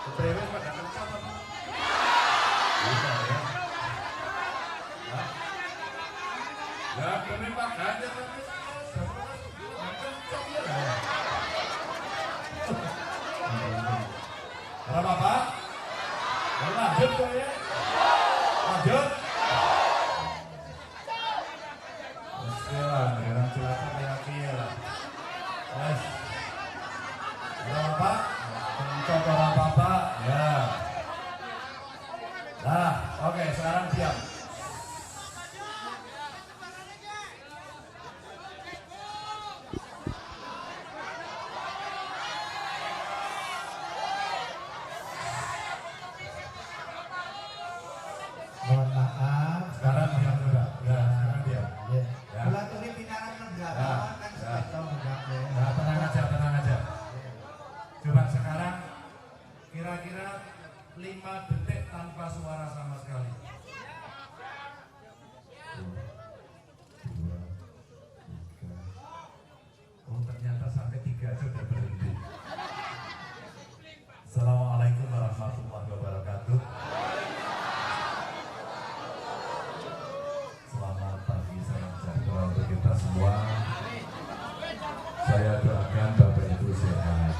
Keprewes pada kencang apa? Bisa ya. Ya, demi Pak Ganjar nanti. Kencang ya. Berapa Pak? Lanjut kok ya? Lanjut. Bismillah, dengan celaka kira-kira lah. Yes. Berapa Pak? Kencang berapa Pak? Ya. Nah, oke, sekarang diam. Mohon maaf. Sekarang diam juga. Ya, sekarang diam. Ya. Ya. Kula tuli pinaran negara Ya. kan Ya. sepeda menggake. Nah, tenang aja, tenang aja. Coba sekarang kira-kira 5 detik tanpa suara sama sekali. 2, 3. Oh, ternyata sampai 3 aja udah berhenti. Assalamualaikum warahmatullahi wabarakatuh. Selamat pagi, salam sejahtera untuk kita semua. Saya doakan Bapak Ibu sehat.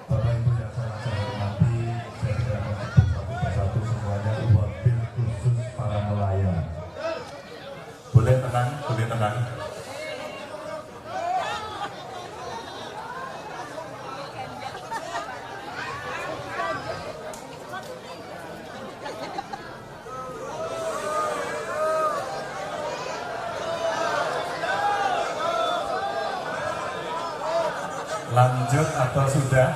Bapak Ibu yang sangat saya hormati, saya tidak menyebut satu persatu semuanya, wabil khusus para nelayan. Boleh tenang, boleh tenang. Lanjut atau sudah?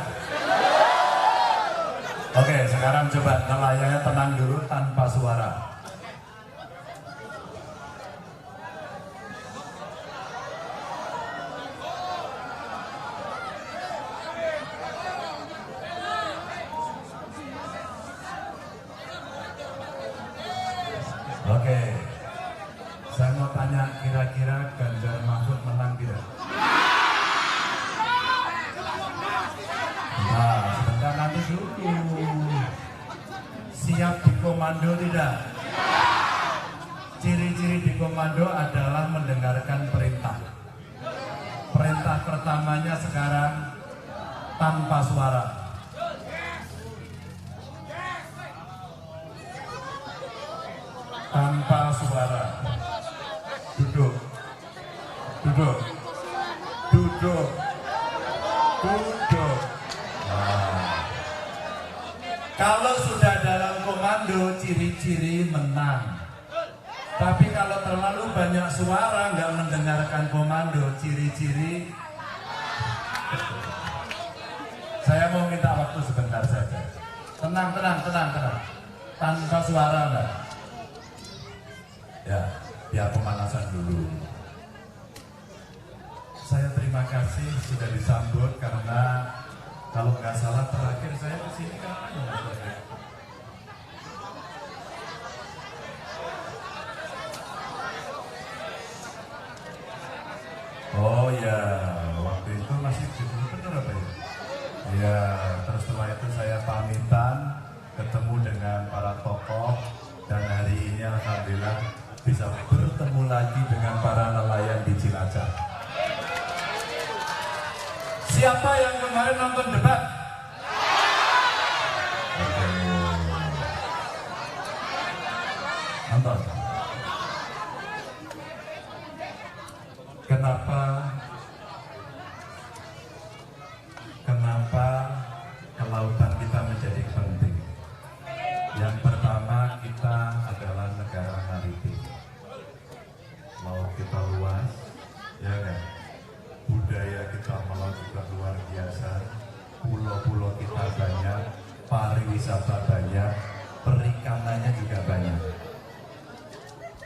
Oke, sekarang coba nelayannya tenang dulu tanpa suara. Oke, saya mau tanya kira-kira Ganjar Mahfud menang tidak? Nah, sebentar nanti dulu. Siap di komando tidak? Ciri-ciri di komando adalah mendengarkan perintah. Perintah pertamanya sekarang tanpa suara. Tanpa suara. Duduk. Duduk. Duduk. Duduk. Kalau sudah dalam komando, ciri-ciri menang. Tapi kalau terlalu banyak suara, nggak mendengarkan komando, ciri-ciri. Saya mau minta waktu sebentar saja. Tenang, tenang, tenang, tenang. Tanpa suara, Mbak. Ya, biar pemanasan dulu. Saya terima kasih sudah disambut karena kalau nggak salah terakhir saya kesini kapan ya? Oh ya, waktu itu masih benar apa ya? Ya, terus setelah itu saya pamitan, ketemu dengan para tokoh, dan hari ini alhamdulillah bisa bertemu lagi dengan para nelayan di Cilacap. Siapa yang kemarin nonton debat? Nonton. Kenapa kelautan kita menjadi penting? Yang pertama, kita adalah negara maritim. Laut kita luas, ya kan? Budaya kita melaut juga luar biasa. Pulau-pulau kita banyak, pariwisata banyak, perikanannya juga banyak.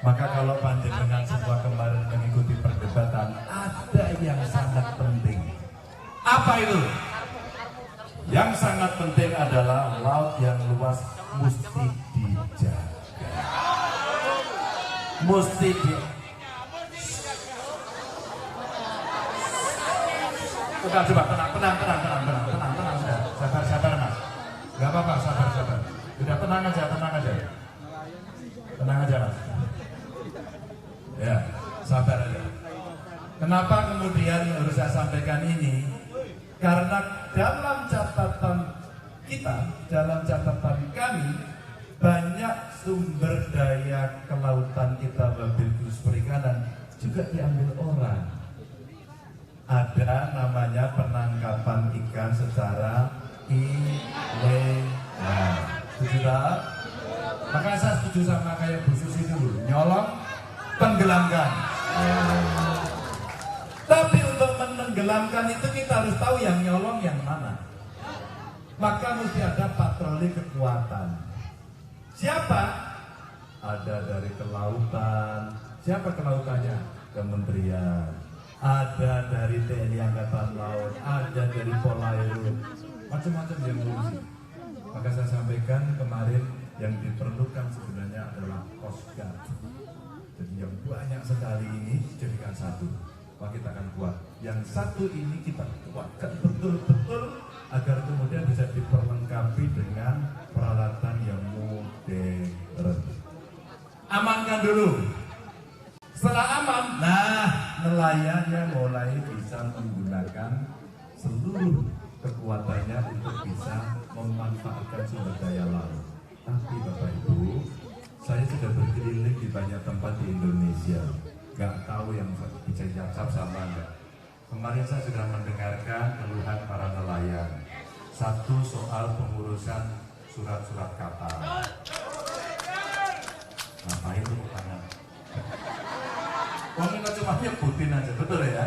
Maka kalau panjenengan semua kemarin mengikuti perdebatan, ada yang sangat penting. Apa itu? Yang sangat penting adalah laut yang luas mesti dijaga. Mesti Coba tenang sudah. Sabar mas. Gak apa-apa, sabar. Sudah tenang aja. Tenang aja mas. Ya, sabar aja. Kenapa kemudian harus saya sampaikan ini? Karena dalam catatan kita, dalam catatan kami, banyak sumber daya kelautan kita wabil khusus perikanan juga diambil orang. Ada namanya penangkapan ikan secara ilegal. Setuju tak? Maka saya setuju sama kayak Bu Susi dulu, nyolong, tenggelamkan. Tapi untuk menenggelamkan itu kita harus tahu yang nyolong yang mana. Maka mesti ada patroli kekuatan. Siapa? Ada dari kelautan. Siapa kelautannya? Kementerian. Ada dari TNI Angkatan Laut. Ada dari Polairut. Macam-macam yang ngurusi. Maka saya sampaikan kemarin yang diperlukan sebenarnya adalah Coast Guard. Jadi yang banyak sekali ini jadikan satu. Maka kita akan kuat. Yang satu ini kita kuatkan betul-betul agar kemudian bisa diperlengkapi dengan peralatan yang modern. Amankan dulu. Setelah aman, nah nelayannya mulai bisa menggunakan seluruh kekuatannya untuk bisa memanfaatkan sumber daya laut. Tapi Bapak Ibu, saya sudah berkeliling di banyak tempat di Indonesia. Gak tahu yang bisa jawab sama enggak. Kemarin saya sudah mendengarkan keluhan para nelayan. Satu soal pengurusan surat-surat kapal. Ngapain itu tangan? Ngomongnya cuma nyebutin aja, betul ya?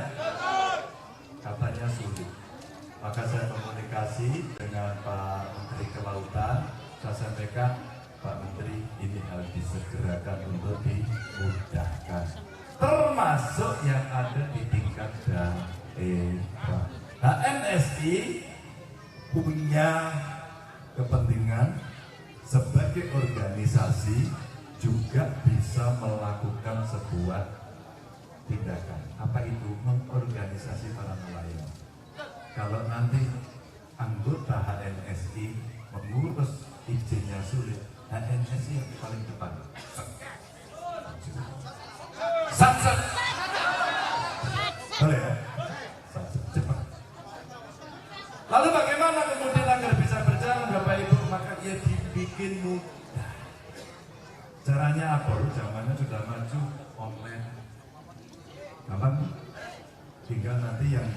Katanya sulit. Maka saya komunikasi dengan Pak Menteri Kelautan. Saya sampaikan, Pak Menteri, ini harus disegerakan untuk dimudahkan. Termasuk yang ada di tingkat daerah. HNSI punya kepentingan sebagai organisasi juga bisa melakukan sebuah tindakan. Apa itu? Mengorganisasi para nelayan. Kalau nanti anggota HNSI mengurus izinnya sulit, HNSI yang paling depan. Sat. Boleh ya? Cepat. Lalu bagaimana kemudian agar bisa berjalan Bapak Ibu? Maka ia dibikin mudah. Caranya apa? Zamannya sudah maju, online. Gampang? Tinggal nanti yang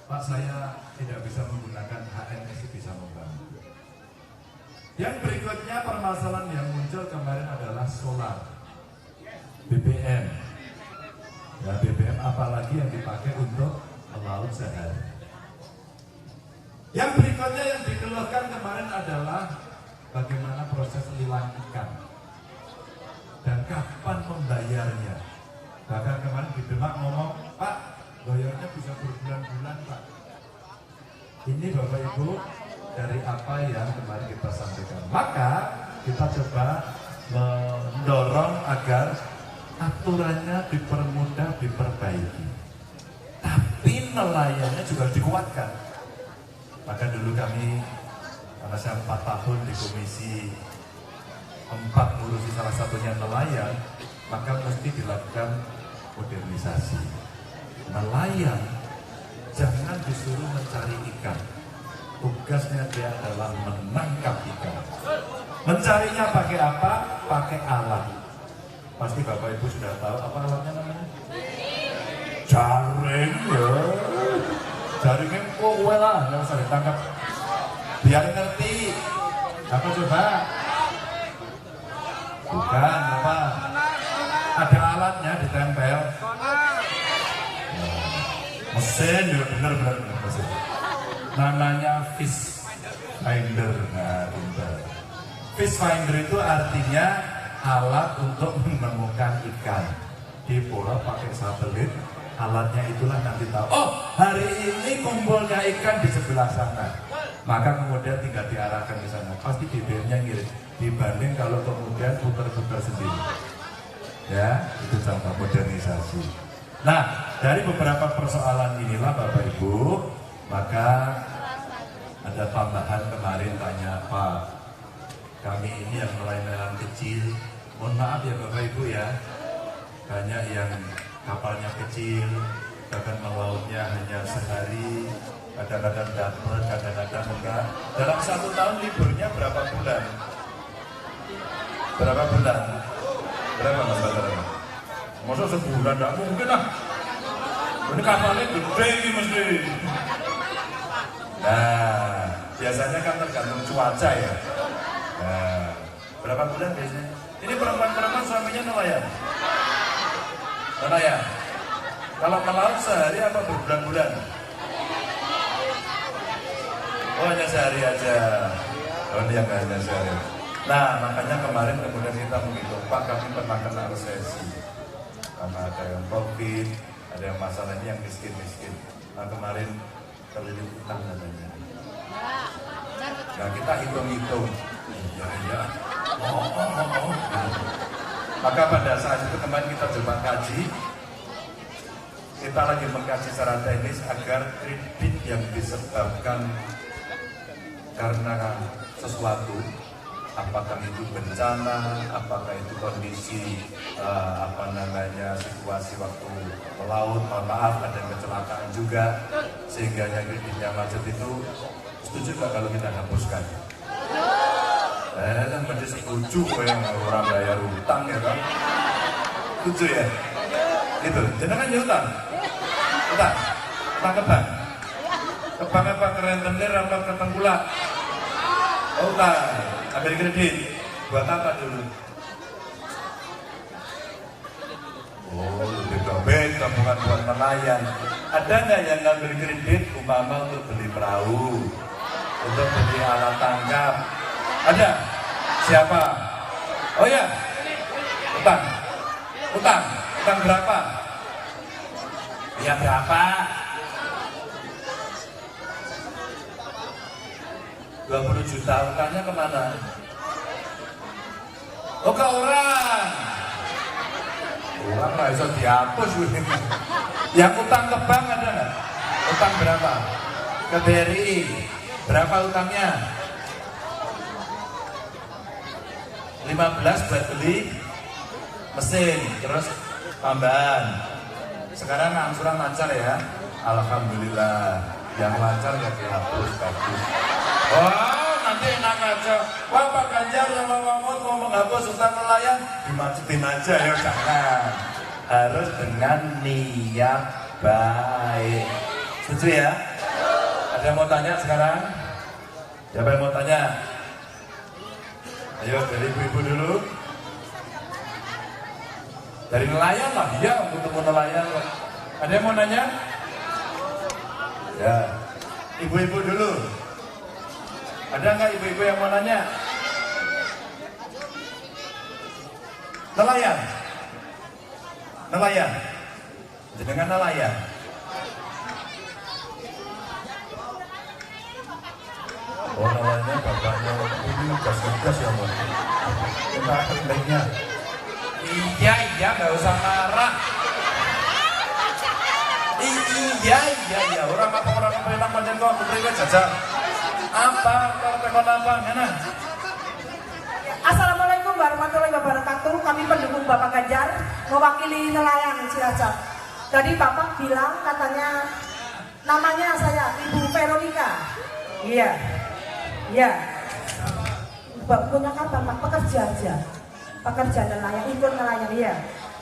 Pak saya tidak bisa menggunakan HNSI bisa membantu. Yang berikutnya permasalahan yang muncul kemarin adalah solar, BBM. Ya BBM apalagi yang dipakai untuk melaut sehari. Yang berikutnya yang dikeluhkan kemarin adalah bagaimana proses lelang ikan dan kapan membayarnya. Bahkan kemarin di Demak ngomong, Pak, bayarnya bisa berbulan-bulan Pak. Ini Bapak Ibu dari apa yang kemarin kita sampaikan. Maka kita coba mendorong agar aturannya dipermudah, diperbaiki. Tapi nelayannya juga dikuatkan. Maka dulu kami, karena saya 4 tahun di Komisi 4 ngurusi salah satunya nelayan, maka mesti dilakukan modernisasi. Nelayan jangan disuruh mencari ikan. Tugasnya dia adalah menangkap ikan. Mencarinya pakai apa? Pakai alat. Pasti Bapak Ibu sudah tahu apa alatnya namanya? Jaring ya. Jaringnya kowe lah yang usah ditangkap. Biar ngerti. Apa coba? Bukan apa? Ada alatnya ditempel. Mesin ya benar mesin. Namanya fish finder. Nah, fish finder itu artinya alat untuk menemukan ikan. Di bola pakai satelit, alatnya itulah nanti tahu. Oh, hari ini kumpulnya ikan di sebelah sana. Maka kemudian tinggal diarahkan ke sana. Pasti BBM-nya ngirim. Dibanding kalau kemudian putar-putar sendiri. Ya, itu contoh modernisasi. Nah, dari beberapa persoalan inilah Bapak Ibu, Maka ada tambahan kemarin tanya Pak, kami ini yang nelayan kecil, mohon maaf ya Bapak Ibu ya, banyak yang kapalnya kecil, bahkan melautnya hanya sehari, kadang-kadang dapat, kadang-kadang enggak. Dalam 1 tahun liburnya berapa bulan? Berapa bulan? Berapa Mas Badar? Masa sebulan? Enggak mungkin lah. Ini kapalnya gede ini mesti. Nah, biasanya kan tergantung cuaca ya. Nah, berapa bulan biasanya? Ini perempuan-perempuan suaminya nelayan? Nelayan? Kalau ke laut sehari apa berbulan-bulan? Oh hanya sehari aja. Oh dia nggak hanya sehari. Nah makanya kemarin kemudian kita menghitung, Pak kami pernah kena resesi. Karena ada yang COVID, ada yang masalah ini yang miskin-miskin. Nah kemarin terlilit utang katanya. Nah kita hitung-hitung. Ya. Maka pada saat itu kemarin kita coba kaji. Kita lagi mengkaji secara teknis agar kredit yang disebabkan karena sesuatu, apakah itu bencana, apakah itu kondisi situasi waktu melaut, mohon maaf ada kecelakaan juga, sehingga yang kreditnya macet itu, setuju nggak kalau kita hapuskan? Kan berarti setuju yang orang bayar utang ya kan? Setuju ya? Itu, jenengan ya utang? Utang? Utang kebang? Kebang apa kerentenir apa ketengkulak? Oh utang, ambil kredit. Buat apa dulu? Oh beda-beda, bukan buat nelayan. Ada nggak yang ngambil kredit umpama untuk beli perahu, untuk beli alat tangkap? Ada? Siapa? Oh ya, utang. Utang? Utang berapa? Ya berapa? 20 juta, utangnya kemana? Oh ke orang. Orang nggak bisa dihapus. Yang utang ke bank ada nggak? Utang berapa? Ke BRI berapa utangnya? 15 buat beli mesin, terus tambahan. Sekarang angsuran lancar ya, alhamdulillah. Yang lancar ya dihapus, bagus. Oh nanti enak aja. Wah Pak Ganjar sama Pak Mahfud mau menghapus utang nelayan, dimacetin aja ya, jangan. Harus dengan niat baik. Setuju ya? Ada yang mau tanya sekarang? Siapa yang mau tanya? Ayo dari ibu-ibu dulu. Dari nelayan lah, ya ketemu nelayan. Ada yang mau nanya? Ya, ibu-ibu dulu. Ada nggak ibu-ibu yang mau nanya? Nelayan? Nelayan? Jenengan nelayan? Oh nelayannya bapaknya ini gas-gas ya Mbak? Kita akan baiknya. Iya, nggak usah marah. Iya, orang apa orang pemerintah panjang kok berikan jajak. Apa, telepon apa, mana? Assalamualaikum warahmatullahi wabarakatuh. Kami pendukung Bapak Ganjar mewakili nelayan Cilacap. Tadi Bapak bilang katanya namanya saya Ibu Veronica. Iya. Punya kapan Pak? Pekerja aja. Pekerja nelayan, ikut nelayan. Iya.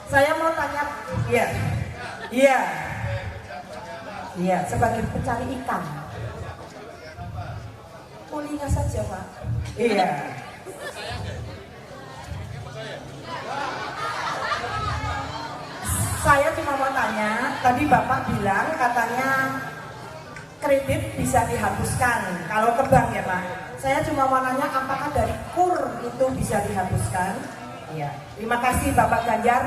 Saya mau tanya. Iya. Sebagai pencari ikan. Mulinya saja Pak. Iya. Saya cuma mau tanya, tadi Bapak bilang katanya kredit bisa dihapuskan kalau ke bank ya Pak. Saya cuma mau nanya apakah dari KUR itu bisa dihapuskan? Iya. Terima kasih Bapak Ganjar.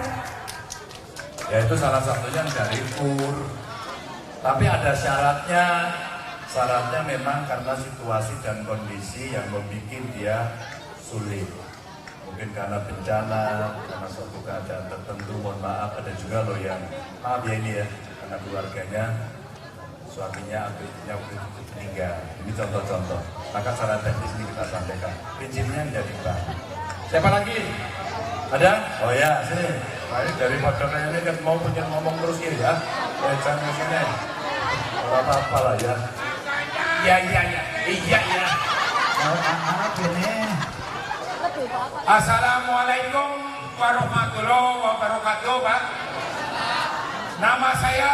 Ya itu salah satunya dari KUR. Tapi ada syaratnya. Syaratnya memang karena situasi dan kondisi yang membuat dia sulit. Mungkin karena bencana, karena suatu keadaan tertentu, mohon maaf, ada juga loh yang maaf ya ini ya, karena keluarganya suaminya atau istrinya meninggal. Ini contoh-contoh. Maka secara teknis ini kita sampaikan. Prinsipnya menjadi bank. Siapa lagi? Ada? Oh ya, sini. Baik, dari Pak ini kan mau punya ngomong terus ini ya. Jangan sini. Apa-apa lah ya. Iya. Assalamualaikum warahmatullahi wabarakatuh, Pak. Nama saya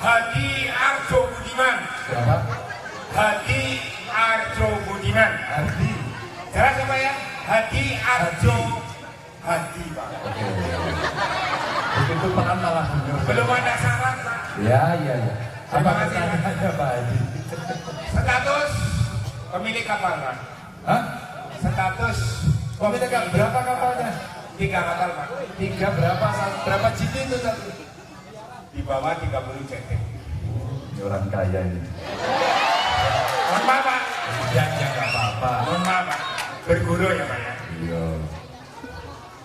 Hadi Arjo Budiman. Siapa? Hadi Arjo Budiman. Ardi. Jelas apa ya? Hadi Arjo Hadi, Pak. Oke. Begitu pekan malah Belum ada syarat, Pak. Ya. Terima Apa kasih, pertanyaannya Pak Haji? Status pemilik kapal, Pak. Hah? Status Pemilik kapal berapa kapalnya? 3 kapal, Pak. 3 berapa GT itu satu? Di bawah 30 CT. Ini orang kaya ini. Mohon maaf, Pak. Ya nggak apa-apa. Mohon maaf, Pak. Berguru ya, Pak ya. Iya.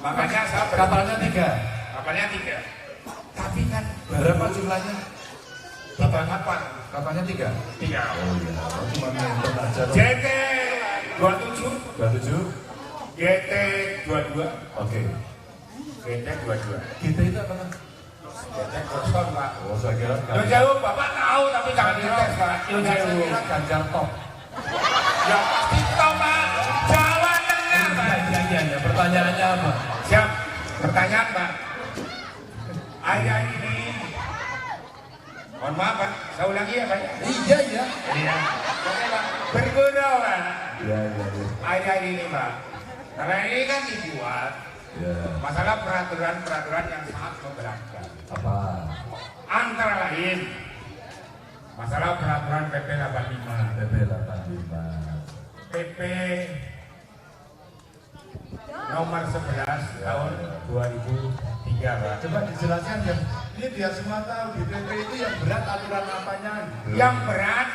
Makanya saya Kapalnya 3. Kapalnya 3. Tapi kan Berapa jumlahnya? 3 kapal. Kapalnya 3. 3. Oh iya. Cuma nonton aja. JT 27, 27. GT 22, Oke. GT 22. Kita itu apa kan? GT kosong, Pak. Oh saya kira Yo jauh, Bapak tahu tapi jangan dites, Pak. Yo Saya jauh. kira Ganjar top. Ya pasti tahu, Pak. Jawa Tengah, Pak. Iya. Pertanyaannya apa? Siap. Pertanyaan, Pak. Ayah ini, mohon maaf, Pak. Saya ulangi ya, Pak. Iya. Iya. Oke, Pak. Berguru, Pak. Iya. Ayah ini, Pak. Karena ini kan dibuat Iya. masalah peraturan-peraturan yang sangat memberatkan. Apa? Antara lain masalah peraturan PP 85, PP 85. PP nomor 11 tahun 2003, Pak. Coba dijelaskan ya. Ini biar semua tahu di PP itu yang berat aturan apanya. Yang berat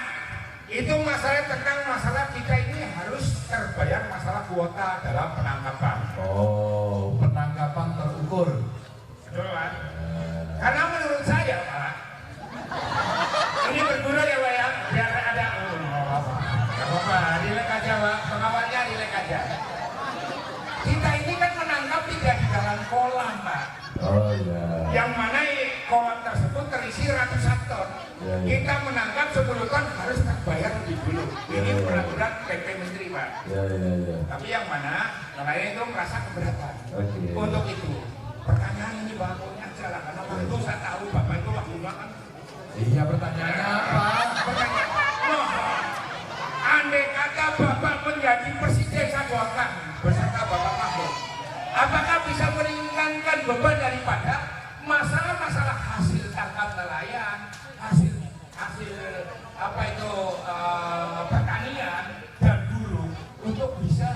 itu masalah tentang masalah kita ini harus terbayar masalah kuota dalam penangkapan. Oh, penangkapan terukur. Betul, Pak? Karena menurut saya, Pak, ini berguna ya, Pak ya, biar ada nggak apa-apa, rilek aja, Pak, pengawalnya rilek aja. Kita ini kan menangkap tidak di dalam kolam, Pak. Oh iya. Yang mana kolam tersebut terisi ratusan ton. Ya. Kita menangkap 10 ton harus terbayar lebih dulu. Ini Ya. peraturan PP Menteri, Pak. Iya. Tapi yang mana nelayan itu merasa keberatan. Oke. Untuk itu, pertanyaan ini bakunya aja lah, karena waktu saya tahu Bapak itu waktu makan. Iya, pertanyaannya apa? Pertanyaan, mohon, andai kata Bapak menjadi presiden Saguakan beserta Bapak Mahfud, apakah bisa meringankan beban daripada masalah-masalah hasil tangkap nelayan, hasil apa itu pertanian dan buruh untuk bisa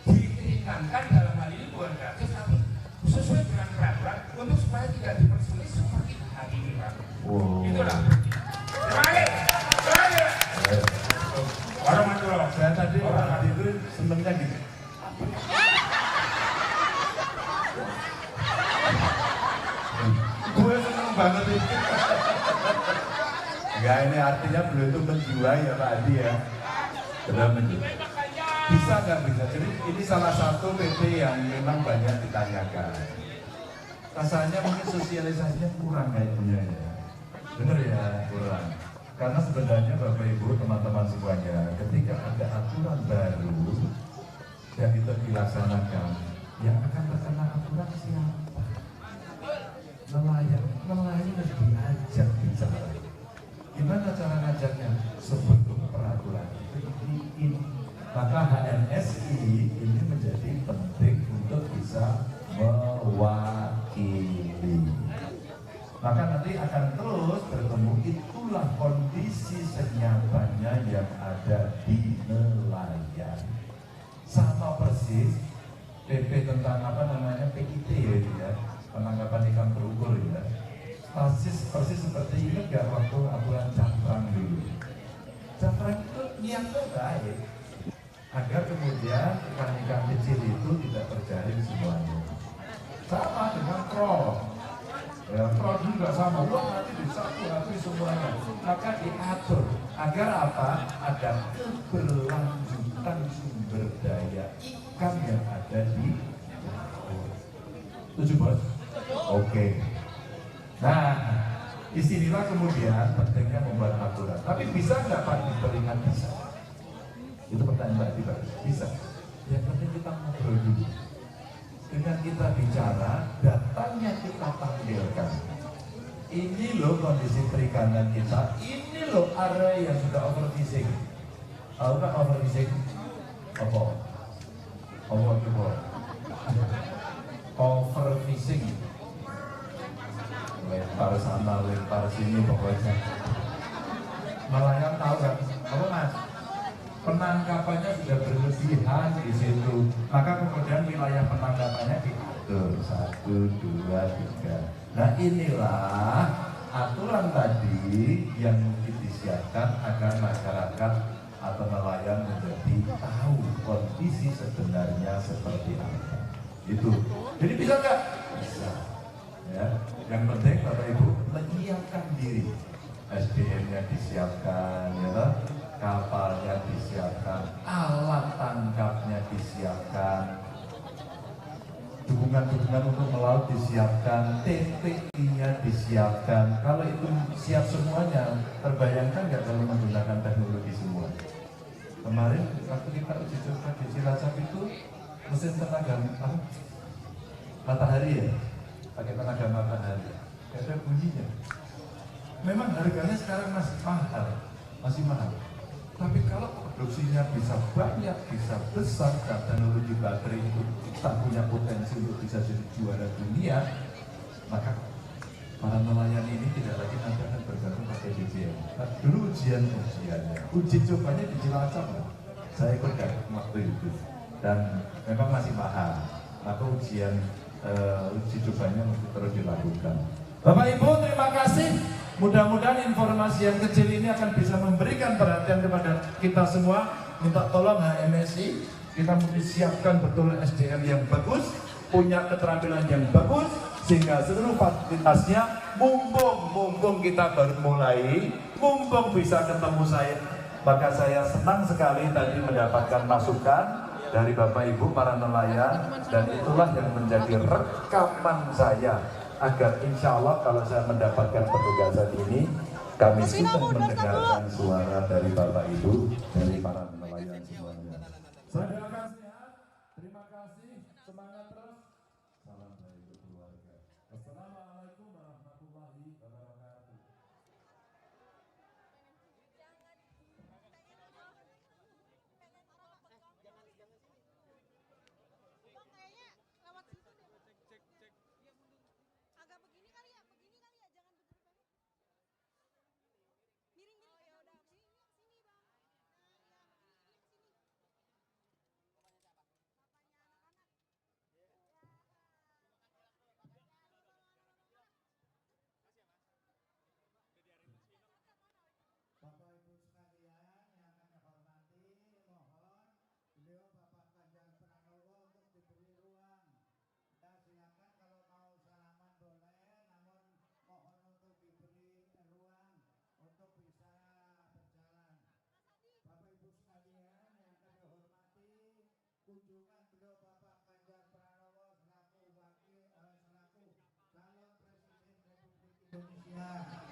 diringankan dalam hal ini bukan gratis tapi sesuai dengan peraturan untuk supaya tidak dipersulit seperti hari ini, Pak. Wow. Itulah. Terakhir. Warahmatullahi. Saya tadi orang itu senengnya gitu. Gue seneng banget itu. Enggak, ini artinya beliau itu menjiwai ya Pak Adi ya. Benar menjiwai. Bisa nggak bisa? Jadi ini salah satu PP yang memang banyak ditanyakan. Rasanya mungkin sosialisasinya kurang kayaknya ya. Bener ya, kurang. Karena sebenarnya Bapak Ibu, teman-teman semuanya, ketika ada aturan baru yang itu dilaksanakan, yang akan terkena aturan siapa? Nelayan harus diajak bicara. Gimana cara ngajaknya? Sebelum peraturan itu ini. Maka HNSI ini menjadi penting untuk bisa mewakili. Maka nanti akan terus bertemu, itulah kondisi senyapanya yang ada di nelayan. Sama persis PP tentang apa namanya PIT ya, penangkapan ikan terukur ya. Persis seperti ini nggak waktu aturan cantrang dulu. Cantrang itu niatnya baik agar kemudian ikan-ikan kecil itu tidak terjaring semuanya. Sama dengan krol. Ya, fraud juga sama, uang nanti disapu habis semuanya. Maka diatur agar apa? Ada keberlanjutan sumber daya ikan yang ada di laut. Setuju bos? Oke. Nah, disinilah kemudian pentingnya membuat aturan. Tapi bisa nggak Pak diperingat? Bisa. Itu pertanyaan Mbak Tiba. Bisa. Yang penting kita ngobrol dulu. Dengan kita bicara, datanya kita tampilkan. Ini loh kondisi perikanan kita. Ini loh area yang sudah overfishing. Tahu nggak overfishing? Apa? Apa coba? Overfishing. Lempar sana, lempar sini pokoknya. Nelayan tahu kan? Apa mas? Penangkapannya sudah berlebihan di situ. Maka kemudian wilayah penangkapannya diatur 1, 2, 3. Nah inilah aturan tadi yang mungkin disiapkan agar masyarakat atau nelayan menjadi tahu kondisi sebenarnya seperti apa. Itu. Jadi bisa nggak? Bisa. Ya. Yang penting Bapak Ibu menyiapkan diri. SDM-nya disiapkan, ya, kapalnya disiapkan, alat tangkapnya disiapkan, dukungan-dukungan untuk melaut disiapkan, TPI-nya disiapkan. Kalau itu siap semuanya, terbayangkan nggak kalau menggunakan teknologi semua? Kemarin waktu kita uji coba di Cilacap itu mesin tenaga matahari ya, pakai tenaga matahari, nggak ada bunyinya. Memang harganya sekarang masih mahal. Tapi kalau produksinya bisa banyak, bisa besar, dan teknologi baterai itu kita punya potensi untuk bisa jadi juara dunia, maka para nelayan ini tidak lagi nanti akan bergantung pakai BBM. Nah, dulu uji cobanya di Cilacap, saya ikut waktu itu, dan memang masih mahal. Maka uji cobanya mesti terus dilakukan. Bapak Ibu, terima kasih. Mudah-mudahan informasi yang kecil ini akan bisa memberikan perhatian kepada kita semua. Minta tolong HMSI, kita mesti siapkan betul SDM yang bagus, punya keterampilan yang bagus, sehingga seluruh fasilitasnya mumpung kita baru mulai, mumpung bisa ketemu saya. Maka saya senang sekali tadi mendapatkan masukan dari Bapak Ibu para nelayan, dan itulah yang menjadi rekaman saya. Agar insya Allah kalau saya mendapatkan penugasan ini, kami sudah mendengarkan suara dari Bapak Ibu, dari para nelayan semuanya. Saya doakan sehat, terima kasih, semangat terus. Salam dari keluarga. Wassalamualaikum warahmatullahi wabarakatuh. Agak begini kali ya, jangan begini banget. Miring. Oh ya udah, sini bang. Ini ke sini. Bapaknya siapa? Bapaknya anak-anak. Bapak Ibu sekalian yang kami hormati, mohon beliau Bapak Ganjar Pranowo untuk diberi ruang. Ya silakan kalau mau salaman boleh, namun mohon untuk diberi ruang untuk bisa berjalan. Bapak Ibu sekalian yang kami hormati, kunjungan beliau Bapak Ganjar Pranowo selaku calon Presiden Republik Indonesia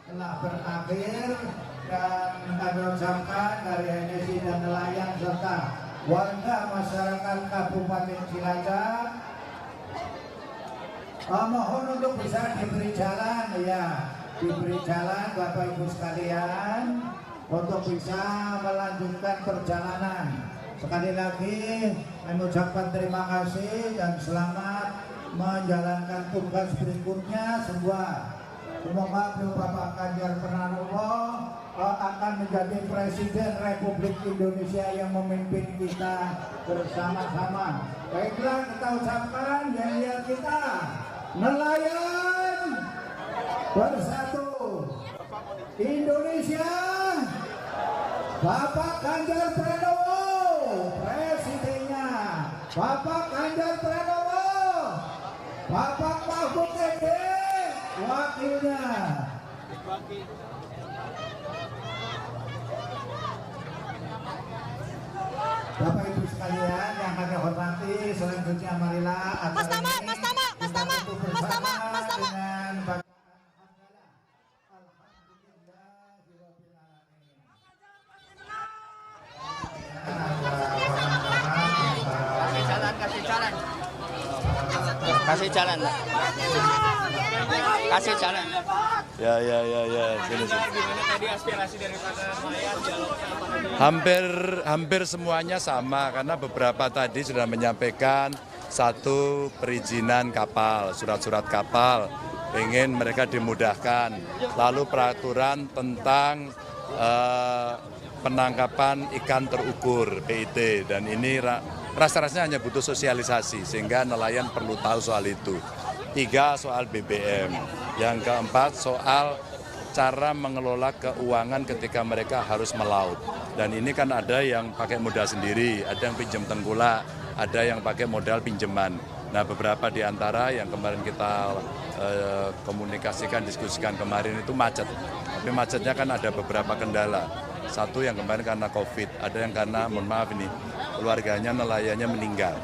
telah berakhir, dan kami ucapkan dari HMSI dan nelayan serta warga masyarakat Kabupaten Cilacap, mohon untuk bisa diberi jalan, ya, diberi jalan Bapak Ibu sekalian untuk bisa melanjutkan perjalanan. Sekali lagi kami ucapkan terima kasih dan selamat menjalankan tugas berikutnya. Semoga beliau Bapak Ganjar Pranowo akan menjadi Presiden Republik Indonesia yang memimpin kita bersama-sama. Baiklah, kita ucapkan yang kita nelayan bersatu Indonesia. Bapak Ganjar Pranowo presidennya, Bapak Ganjar Pranowo, Bapak Mahfud MD wakilnya. Bapak Ibu sekalian yang kami hormati, selanjutnya marilah Mas Tama, Mas Tama, Mas Tama, Mas Tama, Mas Tama. dengan bacaan hamdalah. Alhamdulillahirabbil alamin. Kasih jalan, Pak. Kasih jalan. Ya. Sini. Gimana tadi aspirasi daripada nelayan, dialognya apa tadi? Hampir semuanya sama karena beberapa tadi sudah menyampaikan satu perizinan kapal, surat-surat kapal, ingin mereka dimudahkan. Lalu peraturan tentang penangkapan ikan terukur PIT dan ini rasa-rasanya hanya butuh sosialisasi sehingga nelayan perlu tahu soal itu. 3 soal BBM, yang keempat soal cara mengelola keuangan ketika mereka harus melaut. Dan ini kan ada yang pakai modal sendiri, ada yang pinjam tengkulak, ada yang pakai modal pinjaman. Nah beberapa di antara yang kemarin kita komunikasikan, diskusikan kemarin itu macet. Tapi macetnya kan ada beberapa kendala. Satu yang kemarin karena COVID, ada yang karena, mohon maaf ini, keluarganya nelayannya meninggal.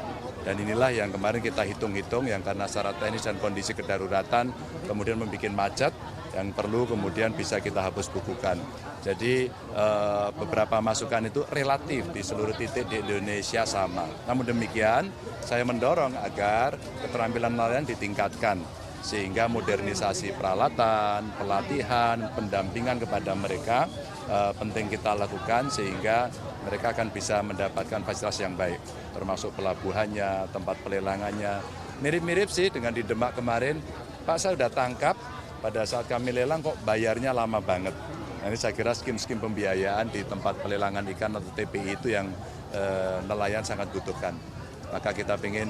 Dan inilah yang kemarin kita hitung-hitung yang karena syarat teknis dan kondisi kedaruratan kemudian membuat macet yang perlu kemudian bisa kita hapus bukukan. Jadi beberapa masukan itu relatif di seluruh titik di Indonesia sama. Namun demikian saya mendorong agar keterampilan nelayan ditingkatkan sehingga modernisasi peralatan, pelatihan, pendampingan kepada mereka penting kita lakukan sehingga mereka akan bisa mendapatkan fasilitas yang baik, termasuk pelabuhannya, tempat pelelangannya. Mirip-mirip sih dengan di Demak kemarin, Pak saya sudah tangkap pada saat kami lelang kok bayarnya lama banget. Nah, ini saya kira skim-skim pembiayaan di tempat pelelangan ikan atau TPI itu yang nelayan sangat butuhkan. Maka kita ingin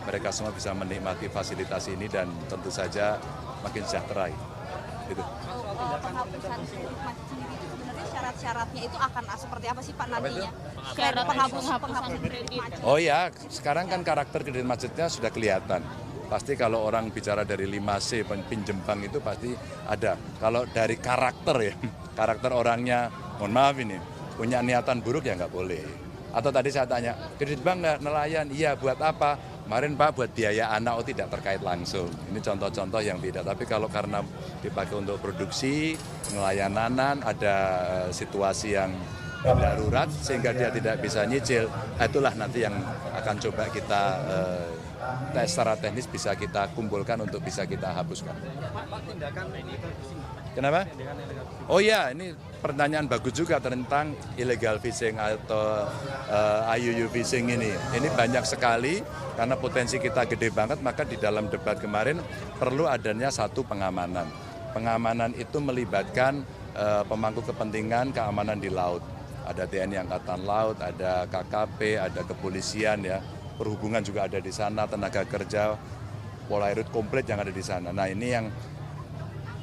mereka semua bisa menikmati fasilitas ini dan tentu saja makin sejahtera. Gitu. Penghapusan kredit macet sendiri itu sebenarnya syarat-syaratnya itu akan seperti apa sih Pak nantinya? Penghapusan kredit macet. Oh ya, sekarang kan karakter kredit macetnya sudah kelihatan. Pasti kalau orang bicara dari 5C pinjem bank itu pasti ada. Kalau dari karakter ya, karakter orangnya, mohon maaf ini, punya niatan buruk ya nggak boleh. Atau tadi saya tanya, kredit bank nggak nelayan? Iya, buat apa? Kemarin Pak buat biaya anak, oh tidak terkait langsung. Ini contoh-contoh yang tidak. Tapi kalau karena dipakai untuk produksi, nelayanan, ada situasi yang darurat sehingga dia tidak bisa nyicil, itulah nanti yang akan coba kita tes secara teknis bisa kita kumpulkan untuk bisa kita hapuskan. Kenapa? Oh ya, ini pertanyaan bagus juga tentang illegal fishing atau IUU fishing ini. Ini banyak sekali karena potensi kita gede banget, maka di dalam debat kemarin perlu adanya satu pengamanan. Pengamanan itu melibatkan pemangku kepentingan keamanan di laut. Ada TNI Angkatan Laut, ada KKP, ada kepolisian ya. Perhubungan juga ada di sana, tenaga kerja, Polairut komplit yang ada di sana. Nah ini yang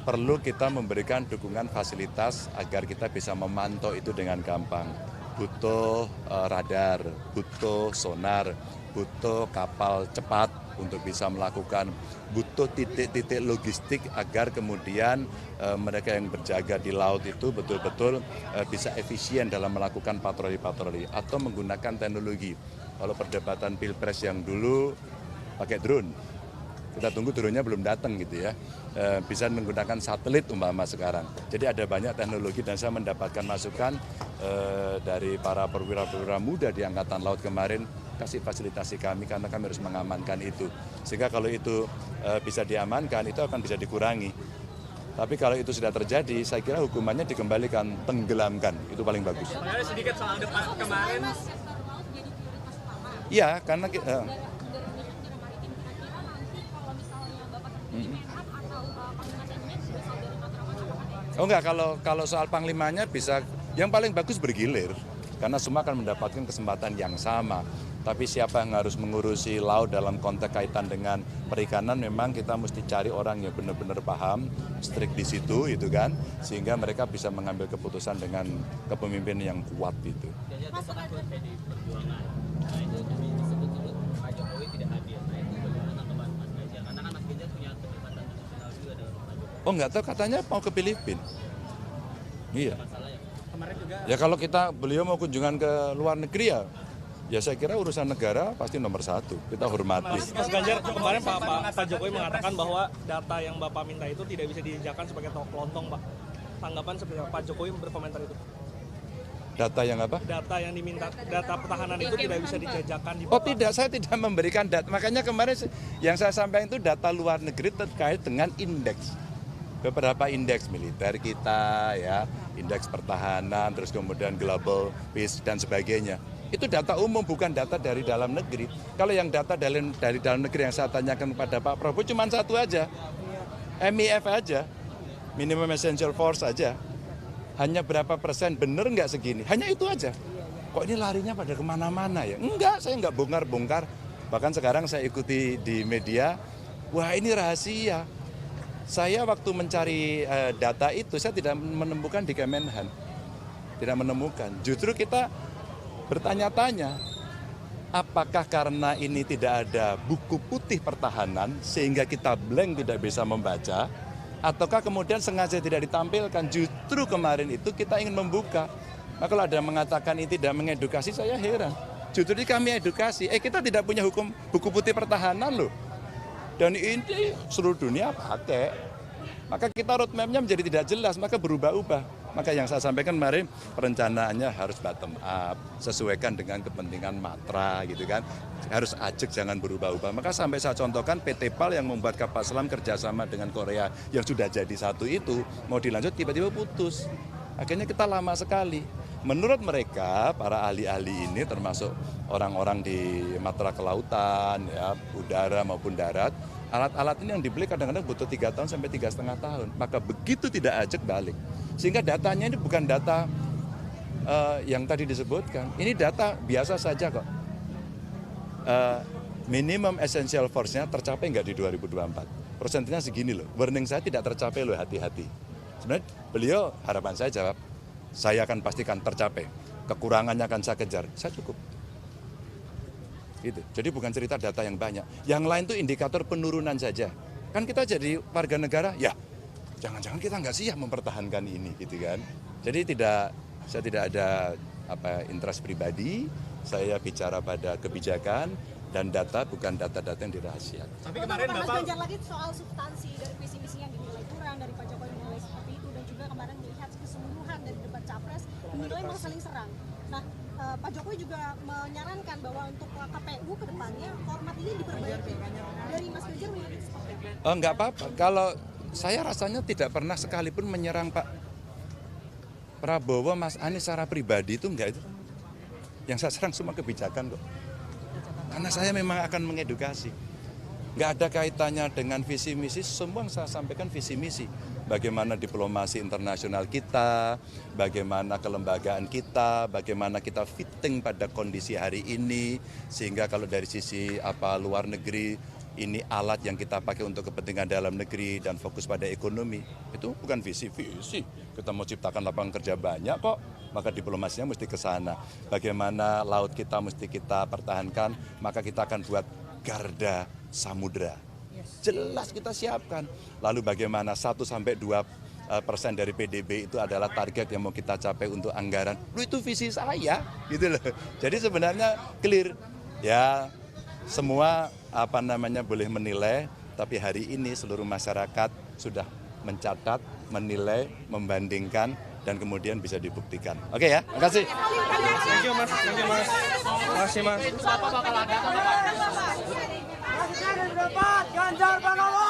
perlu kita memberikan dukungan fasilitas agar kita bisa memantau itu dengan gampang. Butuh radar, butuh sonar, butuh kapal cepat untuk bisa melakukan, butuh titik-titik logistik agar kemudian mereka yang berjaga di laut itu betul-betul bisa efisien dalam melakukan patroli-patroli atau menggunakan teknologi. Kalau perdebatan Pilpres yang dulu pakai drone, kita tunggu drone-nya belum datang gitu ya, bisa menggunakan satelit umpama sekarang. Jadi ada banyak teknologi dan saya mendapatkan masukan dari para perwira-perwira muda di Angkatan Laut kemarin, kasih fasilitasi kami karena kami harus mengamankan itu. Sehingga kalau itu bisa diamankan, itu akan bisa dikurangi. Tapi kalau itu sudah terjadi, saya kira hukumannya dikembalikan, tenggelamkan, itu paling bagus. Sedikit soal depan kemarin. Iya, karena oh enggak, kalau soal panglimanya bisa, yang paling bagus bergilir, karena semua akan mendapatkan kesempatan yang sama. Tapi siapa yang harus mengurusi laut dalam konteks kaitan dengan perikanan, memang kita mesti cari orang yang benar-benar paham, strict di situ, itu kan, sehingga mereka bisa mengambil keputusan dengan kepemimpinan yang kuat itu. Oh nggak tahu, katanya mau ke Filipina. Iya. Ya kalau beliau mau kunjungan ke luar negeri ya saya kira urusan negara pasti nomor satu, kita hormati. Mas Ganjar, kemarin Pak Jokowi mengatakan bahwa data yang Bapak minta itu tidak bisa dijajakan sebagai tok lontong, Pak. Tanggapan seperti apa? Pak Jokowi berkomentar itu. Data yang apa? Data yang diminta, data pertahanan itu tidak bisa dijajakan di Oh tidak, saya tidak memberikan data. Makanya kemarin yang saya sampaikan itu data luar negeri terkait dengan indeks. Beberapa indeks militer kita, ya, indeks pertahanan, terus kemudian global peace dan sebagainya. Itu data umum, bukan data dari dalam negeri. Kalau yang data dari dalam negeri yang saya tanyakan kepada Pak Prabowo cuma satu aja, MIF aja, minimum essential force aja. Hanya berapa persen, bener nggak segini? Hanya itu aja. Kok ini larinya pada kemana-mana ya? Enggak, saya nggak bongkar-bongkar. Bahkan sekarang saya ikuti di media, wah ini rahasia. Saya waktu mencari data itu, saya tidak menemukan di Kemenhan. Tidak menemukan. Justru kita bertanya-tanya, apakah karena ini tidak ada buku putih pertahanan, sehingga kita blank tidak bisa membaca, ataukah kemudian sengaja tidak ditampilkan, justru kemarin itu kita ingin membuka. Nah, kalau ada yang mengatakan ini tidak mengedukasi, saya heran. Justru kami edukasi, kita tidak punya buku putih pertahanan loh. Dan ini seluruh dunia pakai. Maka kita roadmap-nya menjadi tidak jelas, maka berubah-ubah. Maka yang saya sampaikan kemarin, perencanaannya harus bottom up, sesuaikan dengan kepentingan matra gitu kan. Harus ajak, jangan berubah-ubah. Maka sampai saya contohkan PT PAL yang membuat kapal selam kerjasama dengan Korea yang sudah jadi satu itu, mau dilanjut tiba-tiba putus. Akhirnya kita lama sekali. Menurut mereka, para ahli-ahli ini termasuk orang-orang di matra kelautan, ya, udara maupun darat, alat-alat ini yang dibeli kadang-kadang butuh 3 tahun sampai 3,5 tahun. Maka begitu tidak ajak balik. Sehingga datanya ini bukan data yang tadi disebutkan. Ini data biasa saja kok. Minimum essential force-nya tercapai nggak di 2024? Persentasenya segini loh. Warning saya tidak tercapai loh, hati-hati. Sebenarnya beliau, harapan saya jawab, saya akan pastikan tercapai. Kekurangannya akan saya kejar. Saya cukup. Gitu. Jadi bukan cerita data yang banyak. Yang lain itu indikator penurunan saja. Kan kita jadi warga negara, ya jangan-jangan kita nggak siap mempertahankan ini, gitu kan. Jadi saya tidak ada interest pribadi, saya bicara pada kebijakan dan data, bukan data-data yang dirahasiakan. Tapi kemarin Bapak Ganjar lagi soal substansi dari visi misi yang dinilai kurang, dari Pak Jokowi menilai seperti itu, dan juga kemarin melihat keseluruhan dari debat capres dinilai malah saling serang. Nah, Pak Jokowi juga menyarankan bahwa untuk KPU ke depannya format ini diperbaiki. Dari Mas Ganjar melihat seperti apa? Oh, enggak apa-apa. Kalau saya rasanya tidak pernah sekalipun menyerang Pak Prabowo, Mas Anies secara pribadi itu enggak itu. Yang saya serang semua kebijakan kok. Karena saya memang akan mengedukasi. Enggak ada kaitannya dengan visi misi, semua yang saya sampaikan visi misi. Bagaimana diplomasi internasional kita, bagaimana kelembagaan kita, bagaimana kita fitting pada kondisi hari ini, sehingga kalau dari sisi luar negeri, ini alat yang kita pakai untuk kepentingan dalam negeri dan fokus pada ekonomi. Itu bukan visi-visi. Kita mau ciptakan lapangan kerja banyak kok, maka diplomasinya mesti ke sana. Bagaimana laut kita mesti kita pertahankan, maka kita akan buat garda samudra. Jelas kita siapkan. Lalu bagaimana 1-2% dari PDB itu adalah target yang mau kita capai untuk anggaran. Itu visi saya, gitu loh. Jadi sebenarnya clear. Ya, semua boleh menilai, tapi hari ini seluruh masyarakat sudah mencatat, menilai, membandingkan, dan kemudian bisa dibuktikan. Oke ya, makasih. Thank you Mas. Makasih Mas. Ganjar Pranowo.